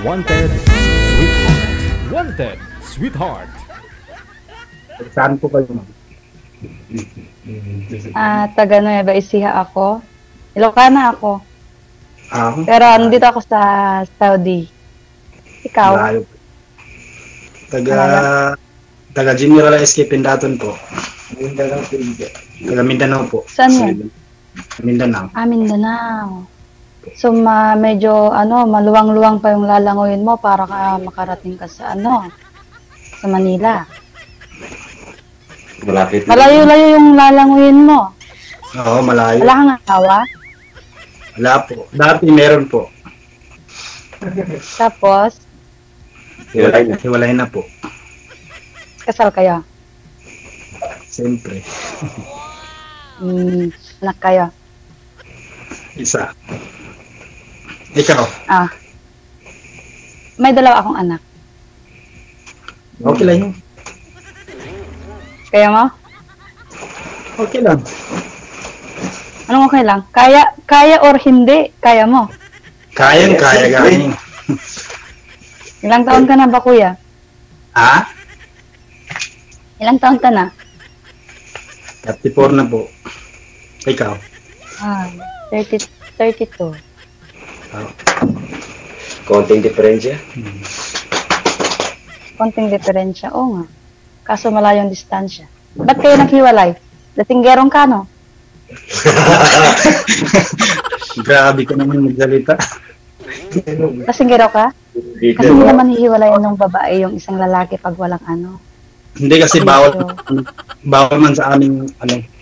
Wanted, Sweetheart. Wanted, Sweetheart. Saan po kayo, ma'am? Taga Nueva Ecija ako. Ilocana ako. Ako? Pero nandito ako sa Saudi. Ikaw? Malayo po. Taga General SK Pindaton po. Taga Mindanao po. Saan yan? Mindanao. Mindanao. So, medyo, maluwang-luwang pa yung lalangoyin mo para ka makarating ka sa, sa Manila. Malapit. Malayo-layo yung lalangoyin mo. Oo, malayo. Wala kang asawa? Wala po. Dati meron po. Tapos, Hiwalay na po. kasal kayo? Siyempre. Anak kayo? Isa. Ikaw? May dalawa akong anak. Okay lang yun. Kaya mo? Okay lang. Anong okay lang? Kaya or hindi? Kaya mo? Kaya galing. Ilang taon ka na ba, kuya? Ha? Ilang taon ka na? 34 na po. Ikaw? 32. Konting diferensya. Konting diferensya. Oo nga. Kaso malayong distansya. Ba't kayo naghiwalay? Datinggerong ka, no? Grabe ka naman magsalita. Datinggero ka? Kasi hindi naman hihiwalayan ng babae yung isang lalaki pag walang Hindi kasi bawal man sa aming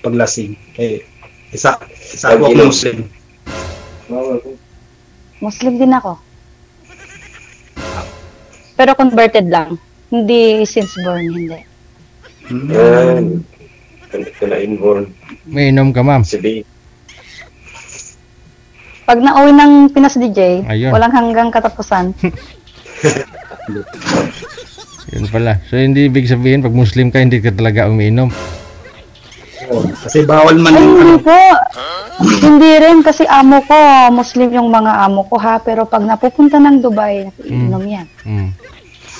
paglasing. Isa ako Muslim. Muslim din ako. Pero converted lang. Hindi since born, hindi. Yan. Ito na inborn. May inom ka, ma'am. Sabi. Pag nauwi ng Pinas DJ, Ayun. walang hanggang katapusan. Yun pala. So, hindi ibig sabihin, pag Muslim ka, hindi ka talaga umiinom. Kasi bawal man Ay, yung hindi po. Hindi rin kasi amo ko, Muslim yung mga amo ko ha, pero pag napupunta ng Dubai, nakiinom yan.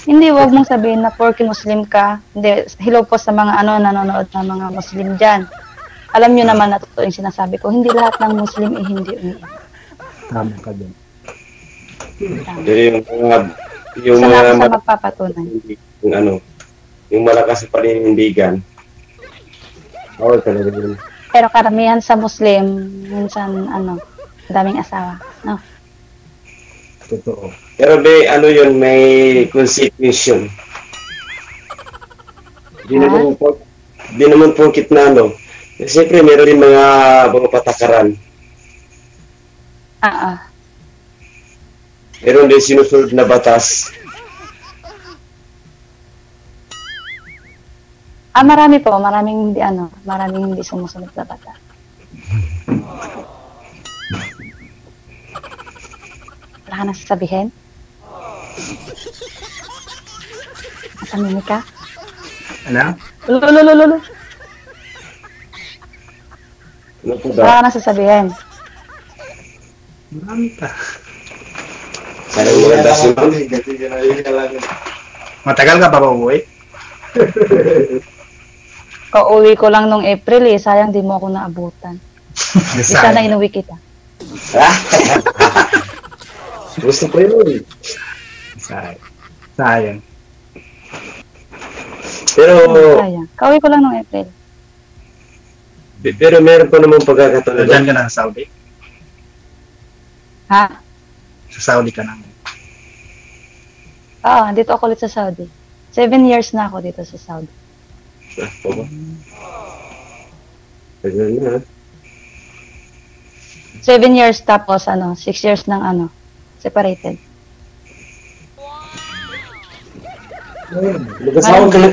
Hindi, wag mong sabihin na porke Muslim ka. Hindi, hello po sa mga nanonood na mga Muslim dyan. Alam nyo naman na totoo yung sinasabi ko, hindi lahat ng Muslim hindi umiinom. tama ka dyan. Yung Sana ako sa mga magpapatunay. yung malakas sa paninindigan. Oo, talaga yun. Pero karamihan sa Muslim, minsan daming asawa. No? Totoo. Pero yun, may constitution. Di naman po kitna, Siyempre, meron din mga patakaran. Meron din sinusunod na batas. Marami po, maraming hindi sumusunod na bata. Wala ka nang sasabihin? Matamimi ka? Ano? Lululululu. Ano po Wala ba? ka nang sasabihin. Marami pa. Sana yung maganda sunod. Matagal ka pa ba uwi? Kauwi ko lang nung April sayang di mo ako naabutan. Di sana inuwi kita. Gusto ko yun. Sayang. Pero Kauwi ko lang nung April. meron pa namang pagkakataon. Diyan ka na sa Saudi? Ha? Sa Saudi ka na. Dito ako ulit sa Saudi. 7 years na ako dito sa Saudi. Tagal na. 7 years tapos 6 years ng separated. Mag-asawa ka na.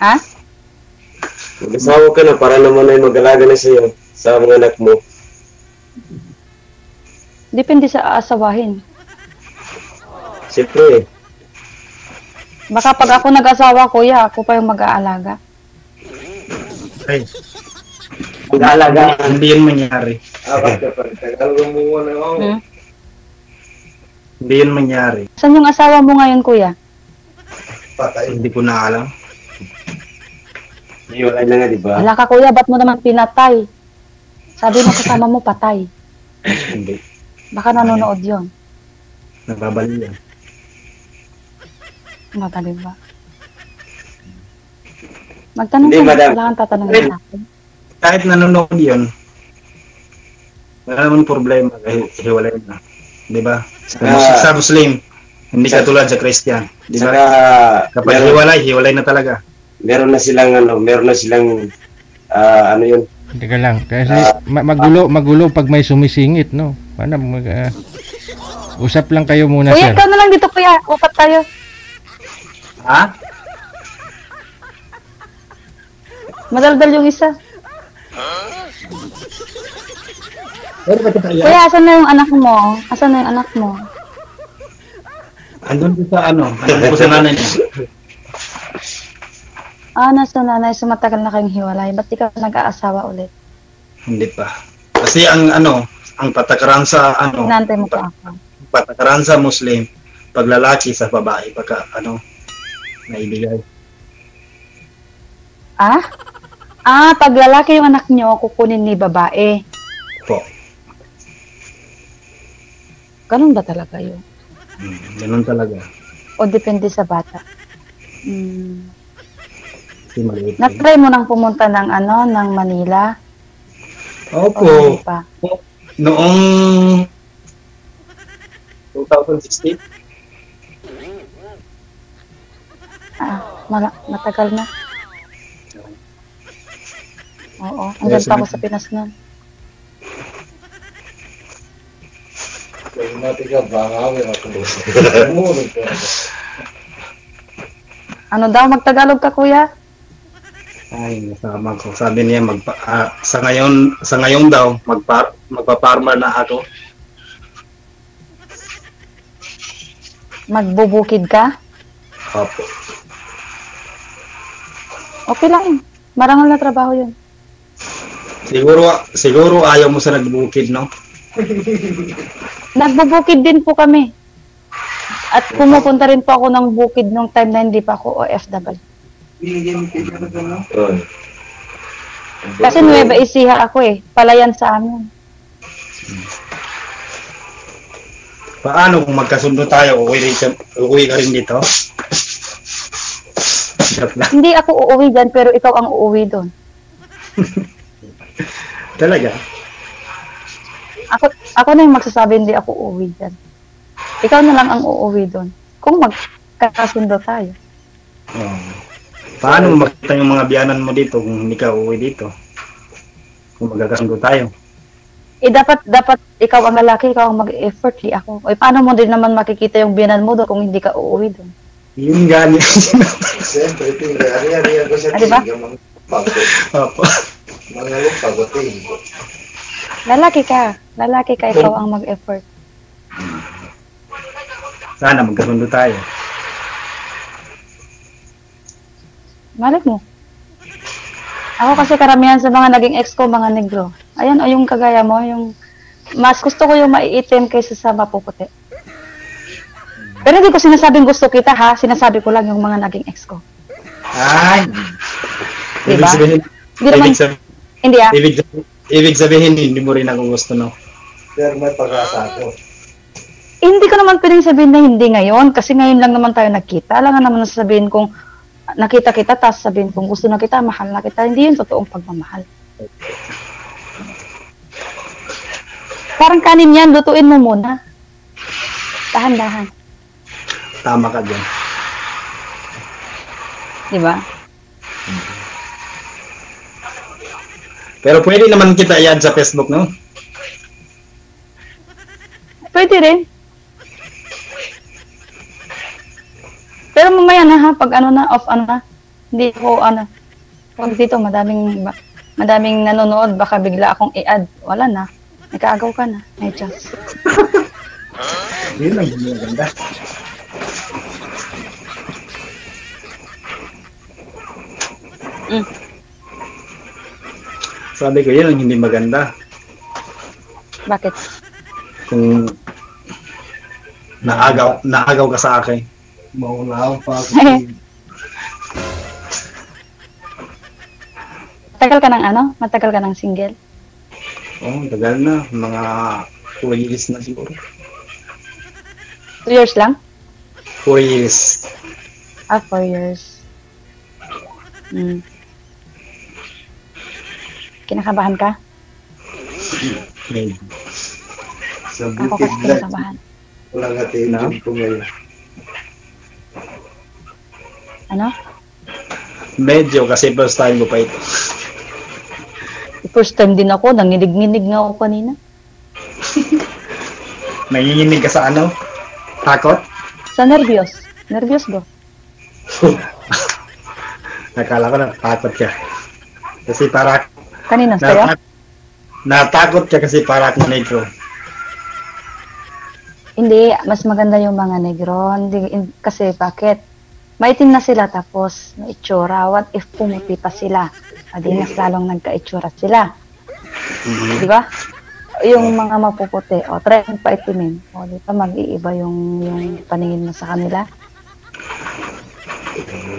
Ha? Mag-asawa ka na para naman ay mag-alaga na sa'yo sa mga anak mo. Depende sa aasawahin. Siyempre. Baka pag ako nag-asawa, kuya, ako pa yung mag-aalaga. Ay, Mag-aalaga. hindi yun mangyari. Hindi yun mangyari. Saan yung asawa mo ngayon, kuya? Hindi ko na alam. Hiwalay na nga, di ba? Wala ka, kuya, ba't mo naman pinatay? Sabi mo kasama mo, patay. Hindi. Baka nanonood yun. Nababali yan. Mabali ba? Magtanong Hindi, ka, madam. wala kang tatanungin natin. Kahit nanonood yun, wala naman problema kahit hiwalay na. Di ba? Sa Muslim, hindi katulad sa Christian. Di ba? Saka, Kapag hiwalay na talaga. meron na silang ano yun. Teka lang. Kasi magulo pag may sumisingit, no? Paano usap lang kayo muna, Kuya, sir. ikaw na lang dito, kuya. Upat tayo. Ha? Madaldal yung isa. Pero ba tayo? Kuya, asan na yung anak mo? Asan na yung anak mo? Andun ko sa andun ko sa nanay niya. Nasa nanay, sumatagal na kayong hiwalay. Ba't di ka nag-aasawa ulit? Hindi pa. Kasi ang patakaran sa Inantay mo pa ako. patakaran sa Muslim, pag lalaki sa babae, pagka naibigay. Pag lalaki yung anak nyo, kukunin ni babae. Po. Ganun ba talaga yun? Ganun talaga. O depende sa bata? Kasi maliit. Na-try mo nang pumunta ng ng Manila? O hindi Opo. pa? Noong 2016, Matagal na. Oo, andyan pa ako sa Pinas nun. Ano daw, magtagalog ka, kuya? ay nasama ko. Sabi niya sa ngayon daw magpa-farmer na ako. Magbubukid ka? Opo. Okay lang yun. Marangal na trabaho yun. Siguro ayaw mo sa nagbukid, no? Nagbubukid din po kami. At pumupunta rin po ako ng bukid nung time na hindi pa ako OFW. Kasi Nueva Ecija ako palayan sa amin. Paano kung magkasundo tayo, uwi ka rin dito? Hindi ako uuwi dyan, pero ikaw ang uuwi doon. Talaga? Ako na yung magsasabi, hindi ako uuwi dyan. Ikaw na lang ang uuwi doon. Kung magkakasundo tayo. Paano mo makita yung mga biyanan mo dito kung hindi ka uuwi dito? Kung magkakasundo tayo. Dapat ikaw ang lalaki, ikaw ang mag-effort, di ako. Paano mo din naman makikita yung biyanan mo doon kung hindi ka uuwi doon? Yun nga niya. Siyempre, ari-arihan ko siya. Diba? Opo. Mga pagotin. Lalaki ka, ikaw ang mag-effort. Sana magkasundo tayo. Malik mo. Ako kasi karamihan sa mga naging ex ko, mga negro. Ayan, o yung kagaya mo, yung mas gusto ko yung maiitim kaysa sa mapuputi. Pero hindi ko sinasabing gusto kita ha, sinasabi ko lang yung mga naging ex ko. Ay! Diba? Hindi naman, hindi Ibig sabihin, hindi mo rin ako gusto, no? Pero may pag-asa ako. hindi ko naman pwedeng sabihin na hindi ngayon, kasi ngayon lang naman tayo nagkita. Alam nga naman sabihin kung nakita kita, tapos sabihin kung gusto na kita, mahal na kita. Hindi yun totoong pagmamahal. Parang kanin yan, lutuin mo muna. Dahan-dahan. Tama ka dyan. Di ba? Pero pwede naman kita i-add sa Facebook, no? Pwede rin. Pero mamaya na ha, pag off na. Hindi ko pag dito madaming nanonood, baka bigla akong i-add. Wala na. Nagkaagaw ka na. May chance. Yun lang yung maganda. Sabi ko, yun ang hindi maganda. Bakit? Kung Naagaw ka sa akin. Maunahan pa ako. Matagal ka ng ano? Matagal ka ng single? Oh, tagal na. Mga 4 years na siguro. 2 years lang? 4 years. 4 years. Kinakabahan ka? Maybe. Sa Ako bukid kasi lang. kinakabahan. Walang attention ko ngayon. Ano? Medyo kasi first time ko pa ito. First time din ako, nanginig-nginig nga ako kanina. Nanginginig ka sa ano? Takot? Sa nervyos. Nervyos ba? Nakala ko na takot ka. Kasi para Kanina sa'yo? natakot ka kasi para akong negro. Hindi, mas maganda yung mga negro. Hindi, kasi bakit? Maitim na sila tapos may itsura. What if pumuti pa sila? Adi mas lalong nagka-itsura sila. Di ba? Yung mga mapuputi, try mo pa itimin. Di ba mag-iiba yung paningin mo sa kanila?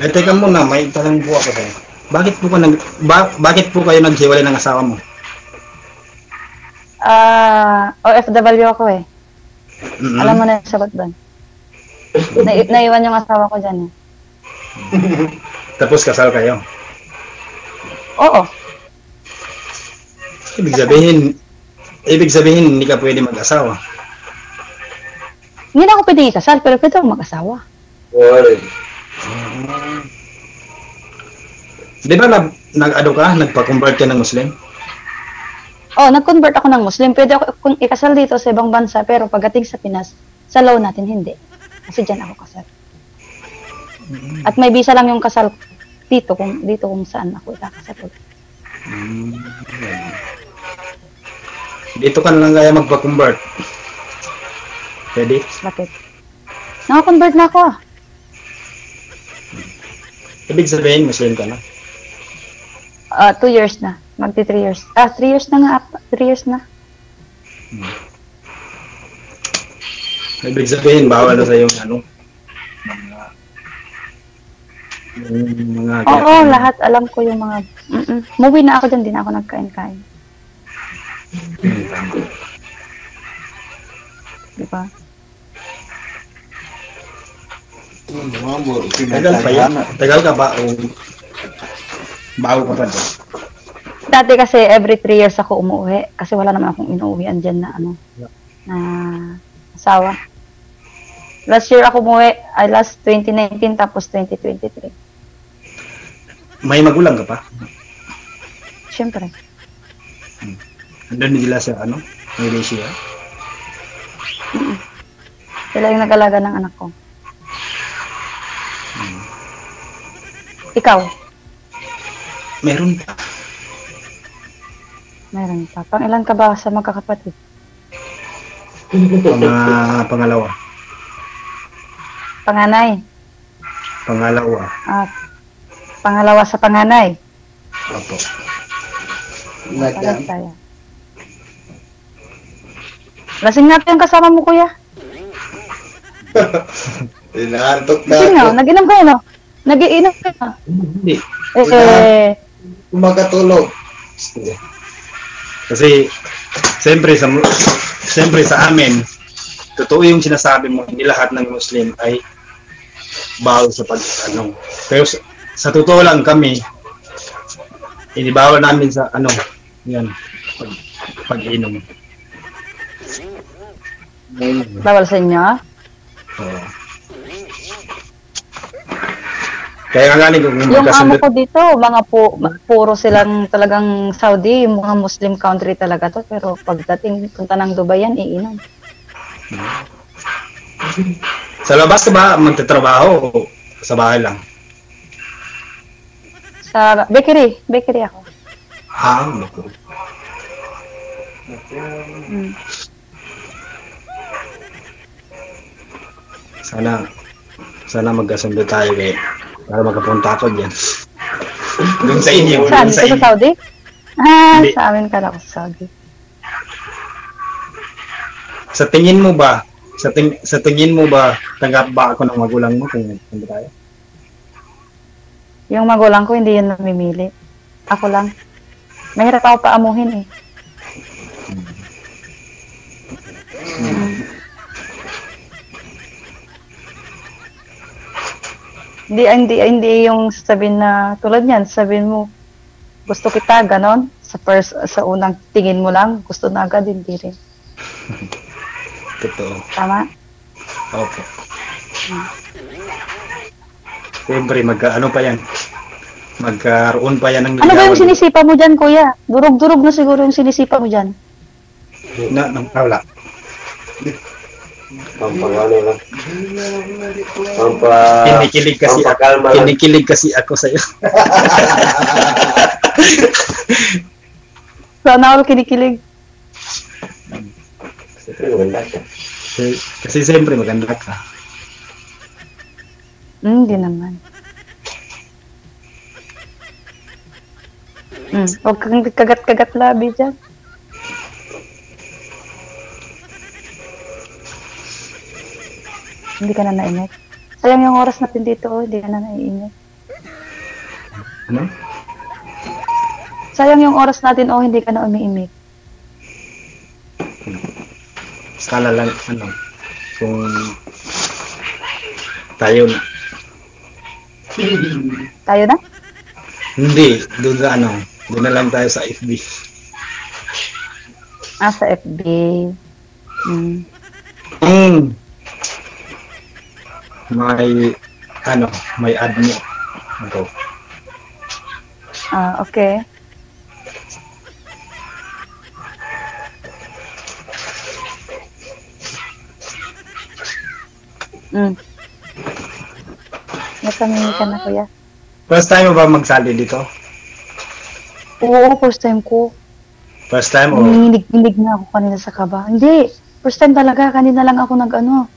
Eh, teka muna, may tanong po ako sa'yo. Bakit po kayo naghiwalay ng asawa mo? OFW ako eh. Alam mo na yung sagot doon. Naiwan yung asawa ko dyan eh. Tapos kasal kayo? Oo. Ibig sabihin, hindi ka pwede mag-asawa. Hindi na ako pwede ikasal, pero pwede ako mag-asawa. Di ba nagpa-convert ka ng Muslim? Nag-convert ako ng Muslim. Pwede ako kung ikasal dito sa ibang bansa, pero pagdating sa Pinas, sa law natin hindi. Kasi dyan ako kasal. At may visa lang yung kasal dito kung saan ako ikakasal. Dito ka na lang kaya magpa-convert. Pwede? Bakit? Naka-convert na ako. Ibig sabihin, Muslim ka na. 2 years na. Magti 3 years. 3 years na nga. 3 years na. Ibig sabihin, bawal na sa yung mga Oo, lahat. Alam ko yung mga... Muwi na ako dyan. Di na ako nagkain-kain. Diba? Tagal ka ba? Bago ka pa doon? Dati kasi every 3 years ako umuwi. Kasi wala naman akong inuuwian dyan na na asawa. Last year ako umuwi. Last 2019 tapos 2023. May magulang ka pa? Siyempre. Andun nila sa Malaysia? Sila yung nag-alaga ng anak ko. Ikaw? Meron pa. Meron pa. Pang ilan ka ba sa magkakapatid? Pangalawa. Panganay? Pangalawa. Pangalawa sa panganay? Opo. Palag tayo. Lasing natin yung kasama mo, kuya. Inaantok na Lasing ako. na, nag-inom kayo, no? Nag-iinom kayo. Hindi. Makatulog. Kasi, siyempre sa amin, totoo yung sinasabi mo, hindi lahat ng Muslim ay bawal sa Pero sa totoo lang kami, inibawal namin sa pag-inom. Bawal sa inyo? Oo. Kaya nga galing kung Yung amo ko dito, puro silang talagang Saudi, yung mga Muslim country talaga to. Pero pagdating punta ng Dubai yan, iinom. Sa labas ka ba magtatrabaho o sa bahay lang? Sa bakery ako. Sana magkasundo tayo para makapunta ako dyan. Doon sa inyo. Saan? Sa Saudi? Hindi. Sa amin ka ako sa Saudi. Sa tingin mo ba, sa tingin mo ba, tanggap ba ako ng magulang mo kung hindi tayo? Yung magulang ko, hindi yun namimili. Ako lang. Mahirap ako paamuhin eh. Hindi yung sabihin na, tulad niyan, sabihin mo, gusto kita, ganon. Sa unang tingin mo lang, gusto na agad, hindi rin. Totoo. Tama? Opo. Siyempre, ano pa yan? Magkaroon pa yan ng Ano ba yung ligawan. sinisipa mo dyan, kuya? Durog-durog na siguro yung sinisipa mo dyan. Wala. Pampangano lang. Kinikilig kasi ako sa'yo. Sana ako kinikilig. Siyempre, maganda ka. Kasi siyempre maganda ka. Hindi naman. Huwag kang kagat-kagat labi dyan. Hindi ka na nainit. Sayang yung oras natin dito, hindi ka na naiinit. Ano? Sayang yung oras natin, hindi ka na umiimik. Skala lang, kung tayo na. Tayo na? Hindi, doon na lang tayo sa FB. Sa FB. May ad mo. Ito. Okay. Nakamili ka na, kuya. First time mo ba magsali dito? Oo, first time ko. First time o? Hininig na ako kanina sa kaba. Hindi, first time talaga. Kanina lang ako nanonood.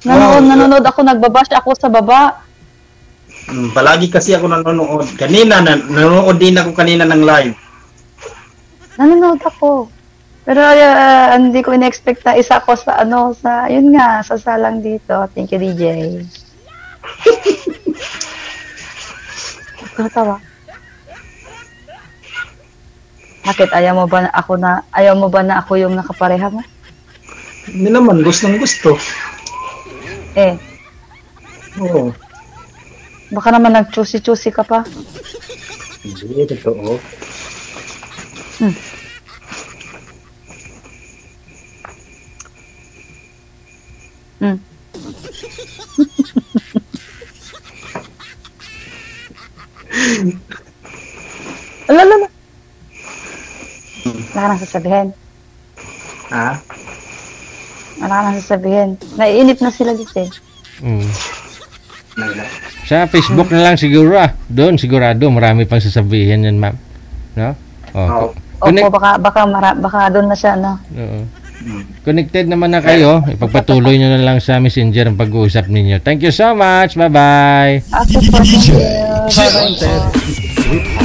Nanonood ako, nagbabash ako sa baba. Palagi kasi ako nanonood. Nanonood din ako kanina ng live. Nanonood ako. Pero hindi ko in-expect na isa ko sa sa salang dito. Thank you, DJ. Tawa. Bakit ayaw mo ba na ako yung nakapareha mo? Hindi naman, gusto. Oo. Baka naman nag-choosy-choosy ka pa. Hindi, totoo. Alala. Wala ka nang sasabihin. Wala ka nang sasabihin. Naiinip na sila dito eh. Sa Facebook na lang siguro Doon sigurado marami pang sasabihin yan, ma'am. No? Baka doon na siya, Oo. Connected naman na kayo. Ipagpatuloy nyo na lang sa Messenger ang pag-uusap ninyo. Thank you so much. Bye-bye. Bye-bye.